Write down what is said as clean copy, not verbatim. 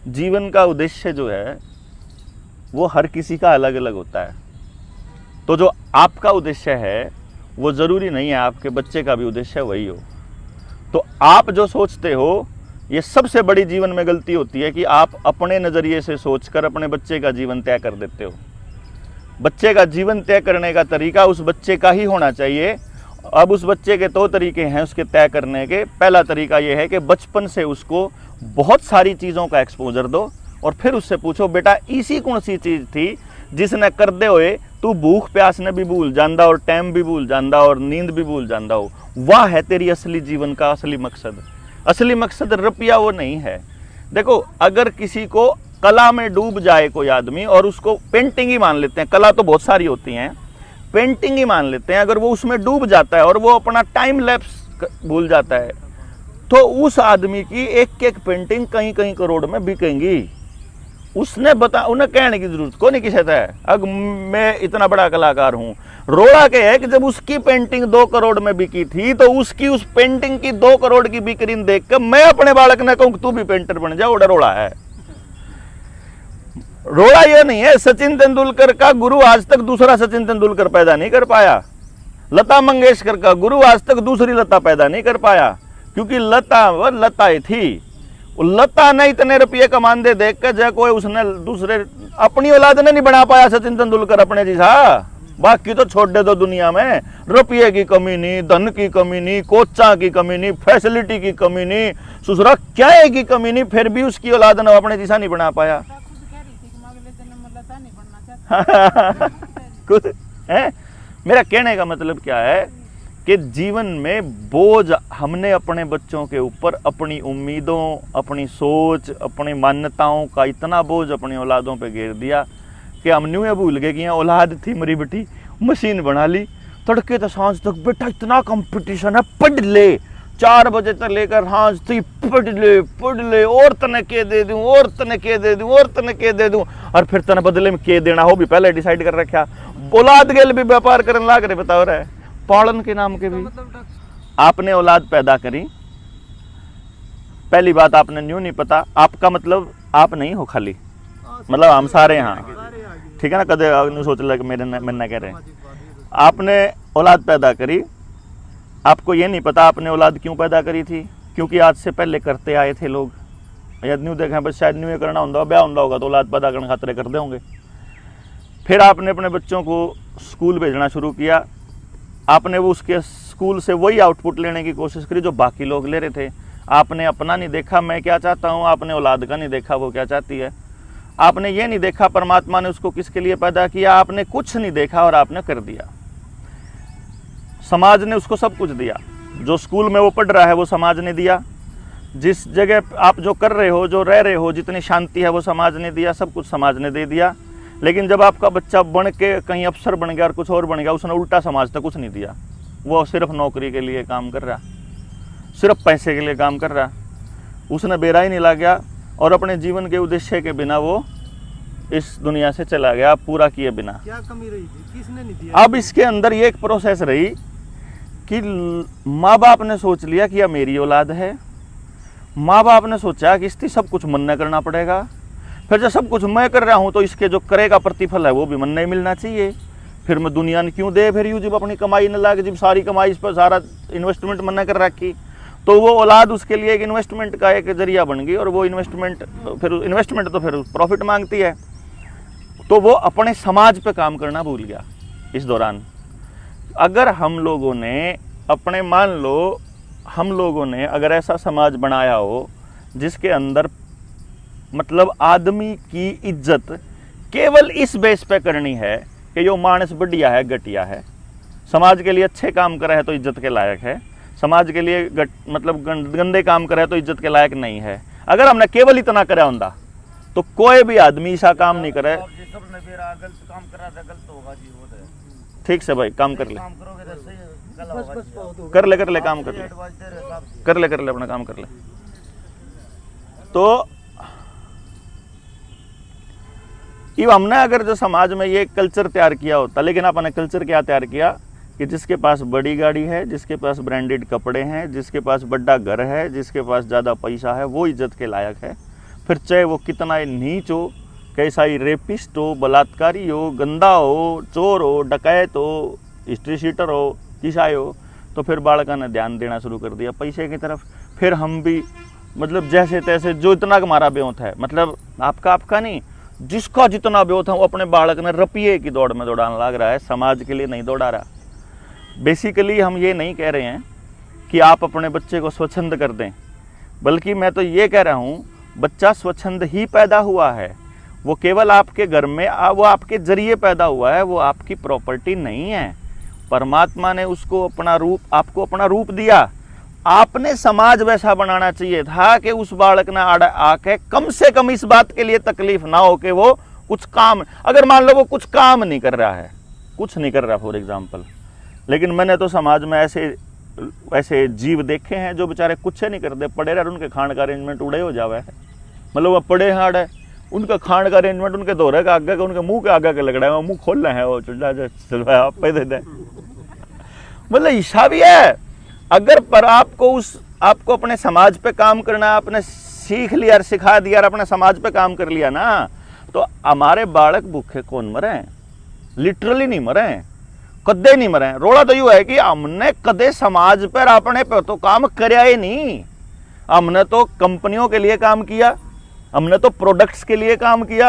जीवन का उद्देश्य जो है वो हर किसी का अलग अलग होता है। तो जो आपका उद्देश्य है वो ज़रूरी नहीं है आपके बच्चे का भी उद्देश्य वही हो। तो आप जो सोचते हो, ये सबसे बड़ी जीवन में गलती होती है कि आप अपने नज़रिए से सोचकर अपने बच्चे का जीवन तय कर देते हो। बच्चे का जीवन तय करने का तरीका उस बच्चे का ही होना चाहिए। अब उस बच्चे के 2 तरीके हैं उसके तय करने के। पहला तरीका ये है कि बचपन से उसको बहुत सारी चीज़ों का एक्सपोजर दो और फिर उससे पूछो, बेटा इसी कौन सी चीज़ थी जिसने करते हुए तू भूख प्यास ने भी भूल जांदा और टाइम भी भूल जांदा और नींद भी भूल जांदा हो। वह है तेरी असली जीवन का असली मकसद। असली मकसद रुपया वो नहीं है। देखो, अगर किसी को कला में डूब जाए कोई आदमी और उसको पेंटिंग ही मान लेते हैं, कला तो बहुत सारी होती हैं, पेंटिंग ही मान लेते हैं, अगर वो उसमें डूब जाता है और वो अपना टाइम लैप्स भूल जाता है तो उस आदमी की एक एक पेंटिंग कहीं कहीं करोड़ में बिकेंगी। उसने उन्हें कहने की जरूरत को नहीं किसी है अगर मैं इतना बड़ा कलाकार हूं। रोड़ा के है कि जब उसकी पेंटिंग 2 करोड़ में बिकी थी तो उसकी उस पेंटिंग की 2 करोड़ की बिक्री देख कर मैं अपने बालक ने कहूं तू भी पेंटर बन जा, ओडा रोड़ा है। रोड़ा ये नहीं है, सचिन तेंदुलकर का गुरु आज तक दूसरा सचिन तेंदुलकर पैदा नहीं कर पाया। लता मंगेशकर का गुरु आज तक दूसरी लता पैदा नहीं कर पाया, क्योंकि लता वो लता ही थी। लता ने इतने रुपये कमांदे देख कर जय कोई उसने दूसरे अपनी औलाद ने नहीं बना पाया सचिन तेंदुलकर अपने जैसा। बाकी तो छोड़ दे दो दुनिया में, रुपये की कमी नहीं, धन की कमी नहीं, कोचा की कमी नहीं, फैसिलिटी की कमी नहीं, ससुरा क्या की कमी नहीं, फिर भी उसकी औलाद ने अपने जैसा नहीं बना पाया। कुछ है। मेरा कहने का मतलब क्या है कि जीवन में बोझ हमने अपने बच्चों के ऊपर अपनी उम्मीदों, अपनी सोच, अपनी मान्यताओं का इतना बोझ अपनी औलादों पे घेर दिया कि हम न्यू भूल गए कि औलाद थी मरी बेटी, मशीन बना ली। तड़के तो सांझ तक बेटा इतना कंपटीशन है, पढ़ ले, 4 बजे तक लेकर सांझ तक पढ़ ले, और तने के दे दूं, और तने के दे दूं, और तने के दे दूं, और फिर तने बदले में के देना हो भी पहले डिसाइड कर रखा। औलाद गेल भी व्यापार करने लाग रहे, बताओ रहे पालन के नाम के भी। आपने औलाद पैदा करी, पहली बात आपने न्यू नहीं पता, आपका मतलब आप नहीं हो खाली, मतलब हम सारे यहाँ, ठीक है ना। कदे सोच लगे मेरे ना कह रहे हैं। आपने औलाद पैदा करी, आपको ये नहीं पता आपने औलाद क्यों पैदा करी थी, क्योंकि आज से पहले करते आए थे लोग। यदि न्यू देखें बस शायद न्यू करना होता, ब्याह होगा तो औलाद पैदा करने खातिर कर देंगे। फिर आपने अपने बच्चों को स्कूल भेजना शुरू किया, आपने वो उसके स्कूल से वही आउटपुट लेने की कोशिश करी जो बाकी लोग ले रहे थे। आपने अपना नहीं देखा मैं क्या चाहता हूँ, आपने औलाद का नहीं देखा वो क्या चाहती है। आपने ये नहीं देखा परमात्मा ने उसको किसके लिए पैदा किया, आपने कुछ नहीं देखा और आपने कर दिया। समाज ने उसको सब कुछ दिया, जो स्कूल में वो पढ़ रहा है वो समाज ने दिया, जिस जगह आप जो कर रहे हो, जो रह रहे हो, जितनी शांति है वो समाज ने दिया, सब कुछ समाज ने दे दिया। लेकिन जब आपका बच्चा बन के कहीं अफसर बन गया और कुछ और बन गया, उसने उल्टा समाज तक कुछ नहीं दिया। वो सिर्फ नौकरी के लिए काम कर रहा, सिर्फ पैसे के लिए काम कर रहा, उसने बेरा ही नहीं ला गया और अपने जीवन के उद्देश्य के बिना वो इस दुनिया से चला गया पूरा किए बिना। क्या कमी रही थी, किसने नहीं दिया? अब इसके अंदर ये एक प्रोसेस रही कि माँ बाप ने सोच लिया कि यह मेरी औलाद है, माँ बाप ने सोचा कि इसकी सब कुछ मन करना पड़ेगा, फिर जब सब कुछ मैं कर रहा हूँ तो इसके जो करेगा प्रतिफल है वो भी मन नहीं मिलना चाहिए। फिर मैं दुनिया ने क्यों दे, फिर यूँ जब अपनी कमाई न लागे, जब सारी कमाई इस पर सारा इन्वेस्टमेंट मन कर रखी, तो वो औलाद उसके लिए एक इन्वेस्टमेंट का एक जरिया बन गई। और वो इन्वेस्टमेंट फिर प्रॉफिट मांगती है, तो वो अपने समाज पे काम करना भूल गया। इस दौरान अगर हम लोगों ने अपने, मान लो हम लोगों ने अगर ऐसा समाज बनाया हो जिसके अंदर मतलब आदमी की इज्जत केवल इस बेस पे करनी है कि यो मानस बढ़िया है, घटिया है, समाज के लिए अच्छे काम करे है तो इज्जत के लायक है, समाज के लिए मतलब गंदे काम करे तो इज्जत के लायक नहीं है। अगर हमने केवल इतना करा होता तो कोई भी आदमी ऐसा काम नहीं करे। ठीक से भाई काम कर ले, कर ले काम कर ले अपना काम कर ले। तो ये हमने अगर जो समाज में ये कल्चर तैयार किया होता, लेकिन आपने कल्चर क्या तैयार किया कि जिसके पास बड़ी गाड़ी है, जिसके पास ब्रांडेड कपड़े हैं, जिसके पास बड़ा घर है, जिसके पास ज़्यादा पैसा है वो इज्जत के लायक है। फिर चाहे वो कितना ही नीच हो, कैसा ही रेपिस्ट हो, बलात्कारी हो, गंदा हो, चोर हो, डकैत हो, हिस्ट्री शीटर हो, किसाई हो, तो फिर बालका ने ध्यान देना शुरू कर दिया पैसे की तरफ। फिर हम भी मतलब जैसे तैसे जो इतना हमारा ब्योत है, मतलब आपका नहीं, जिसका जितना ब्योत है वो अपने बालक ने रुपये की दौड़ में दौड़ाने लग रहा है, समाज के लिए नहीं दौड़ा रहा। बेसिकली हम ये नहीं कह रहे हैं कि आप अपने बच्चे को स्वच्छंद कर दें, बल्कि मैं तो ये कह रहा हूँ बच्चा स्वच्छंद ही पैदा हुआ है, वो केवल आपके घर में वो आपके जरिए पैदा हुआ है, वो आपकी प्रॉपर्टी नहीं है। परमात्मा ने उसको आपको अपना रूप दिया, आपने समाज वैसा बनाना चाहिए था कि उस बालक ने आके कम से कम इस बात के लिए तकलीफ ना हो कि वो कुछ काम, अगर मान लो वो कुछ काम नहीं कर रहा है, कुछ नहीं कर रहा फॉर एग्जाम्पल, लेकिन मैंने तो समाज में ऐसे जीव देखे हैं जो बेचारे कुछ नहीं करते, पड़े रहे, उनके खाने का अरेंजमेंट उड़े हो जावे है, मतलब वो पड़े हाड़ है, उनका खाने का अरेंजमेंट उनके दोहरे का आगे का, उनके मुंह के आगे का लग रहा है, मुंह खोल रहे हैं वो चुल्ला आप पे दे दे, मतलब ईशा भी है। अगर पर आपको अपने समाज पे काम करना, आपने सीख लिया और सिखा दिया और अपने समाज पे काम कर लिया ना, तो हमारे बालक भूखे कौन मरे, लिटरली नहीं मरे, कदे नहीं मरे। रोड़ा तो यू है कि हमने कदे समाज पर अपने पे तो काम करया ही नहीं, हमने तो कंपनियों के लिए काम किया, हमने तो प्रोडक्ट्स के लिए काम किया।